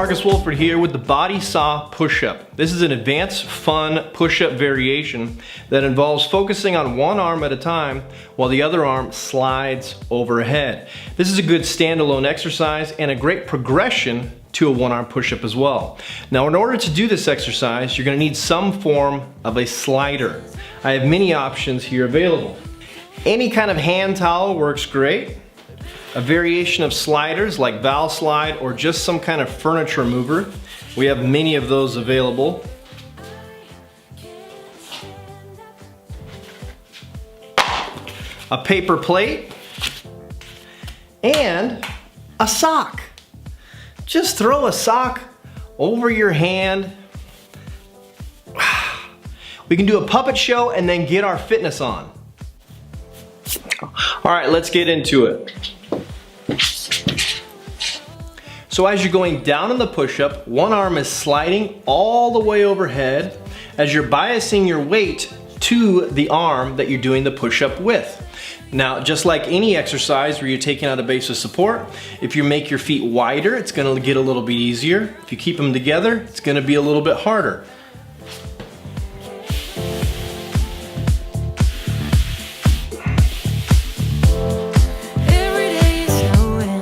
Marcus Wolford here with the BodySaw Pushup. This is an advanced, fun push-up variation that involves focusing on one arm at a time while the other arm slides overhead. This is a good standalone exercise and a great progression to a one-arm push-up as well. Now, in order to do this exercise, you're going to need some form of a slider. I have many options here available. Any kind of hand towel works great. A variation of sliders like valve slide or just some kind of furniture mover. We have many of those available. A paper plate and a sock. Just throw a sock over your hand. We can do a puppet show and then get our fitness on. All right, let's get into it. So as you're going down in the push-up, one arm is sliding all the way overhead as you're biasing your weight to the arm that you're doing the push-up with. Now, just like any exercise where you're taking out a base of support, if you make your feet wider, it's gonna get a little bit easier. If you keep them together, it's gonna be a little bit harder.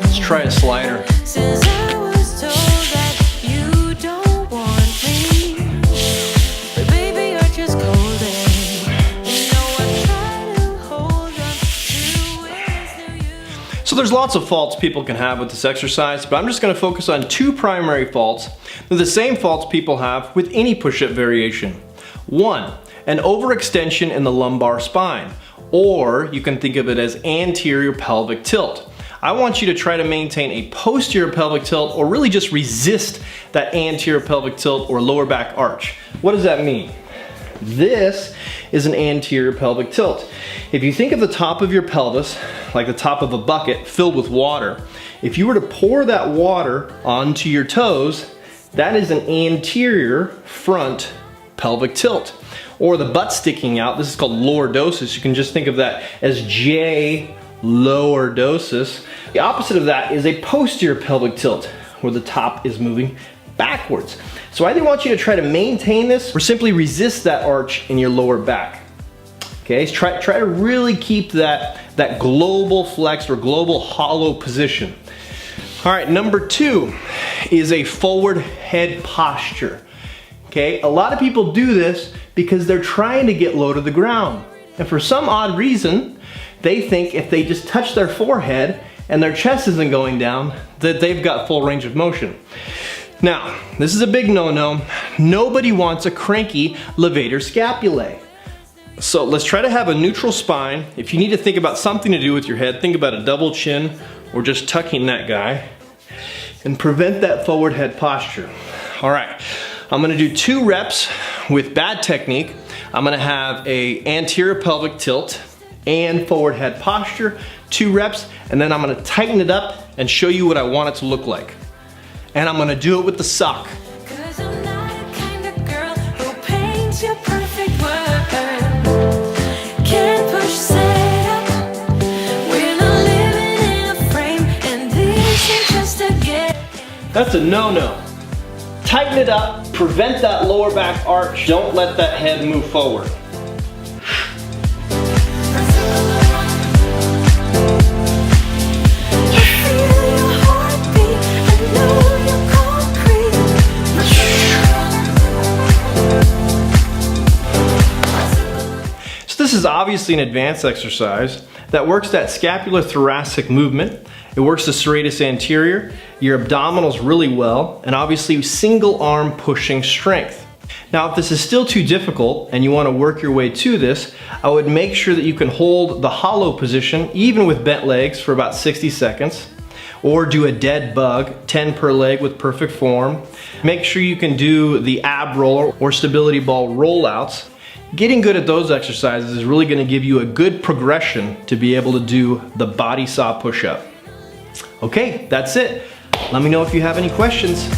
Let's try a slider. So there's lots of faults people can have with this exercise, but I'm just going to focus on two primary faults. They're the same faults people have with any push-up variation. One, an overextension in the lumbar spine, or you can think of it as anterior pelvic tilt. I want you to try to maintain a posterior pelvic tilt, or really just resist that anterior pelvic tilt or lower back arch. What does that mean? This is an anterior pelvic tilt. If you think of the top of your pelvis like the top of a bucket filled with water, if you were to pour that water onto your toes, that is an anterior front pelvic tilt. Or the butt sticking out, this is called lordosis. You can just think of that as J lordosis. The opposite of that is a posterior pelvic tilt, where the top is moving backwards. So I either want you to try to maintain this or simply resist that arch in your lower back. Okay, so try to really keep that global flexed or global hollow position. All right, number two is a forward head posture. Okay, a lot of people do this because they're trying to get low to the ground. And for some odd reason, they think if they just touch their forehead and their chest isn't going down, that they've got full range of motion. Now, this is a big no-no. Nobody wants a cranky levator scapulae. So let's try to have a neutral spine. If you need to think about something to do with your head, think about a double chin or just tucking that guy and prevent that forward head posture. All right, I'm gonna do 2 reps with bad technique. I'm gonna have a anterior pelvic tilt and forward head posture, 2 reps, and then I'm gonna tighten it up and show you what I want it to look like. And I'm gonna do it with the sock. That's a no-no. Tighten it up, prevent that lower back arch. Don't let that head move forward. This is obviously an advanced exercise that works that scapulothoracic movement. It works the serratus anterior, your abdominals really well, and obviously single arm pushing strength. Now, if this is still too difficult and you want to work your way to this, I would make sure that you can hold the hollow position even with bent legs for about 60 seconds, or do a dead bug, 10 per leg with perfect form. Make sure you can do the ab roller or stability ball rollouts. Getting good at those exercises is really going to give you a good progression to be able to do the BodySaw push-up. Okay, that's it. Let me know if you have any questions.